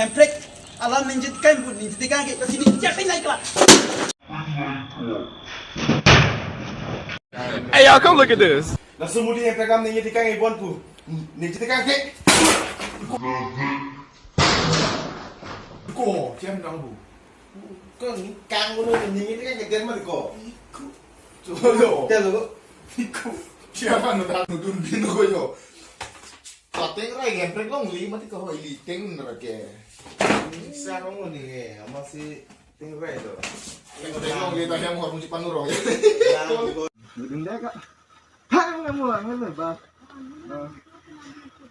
handbrake alam ninjit kan bu ninjit kan ke sini jatuh naik lah. Hey y'all, come look at this. Langsung mudi yang pegang ninjit kan ibuan pu. Ninjit kan ke. Ko, siapa nang bu? Kau ni kang bunu ninjit kan ke dia mah ko. Coba. Telo. Iku. Siapa nang nudun binu ko yo. Pateng rai gemprek long li mati ko ili teng nrake. Isa ko mo ni masih teng rai do. Teng long li tanya mo harus panuro. Dinda ka. Hang na mo ang ba.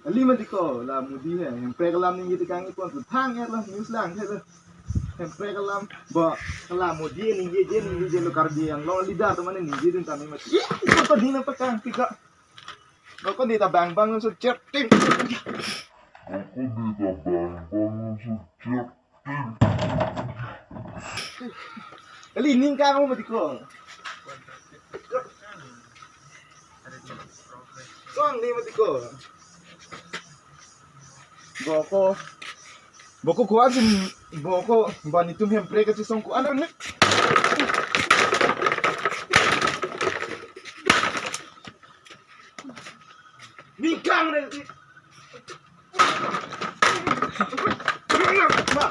Ali mati ko la mudi hai gemprek lam ni kang ipon thang ya lah news lang thế thôi. Gemprek lam ba kala mudi ni je lo kar di yang lo lidah to mane ni je din tami mati. Ko din pa kang tiga. Ko di ta bang bang so chatting. Ali ning ka mo mati ko. Song ni mati ko. Boko ko asin boko bani tum hem pre kasi song ko ano ne. Ni kang na. Ma.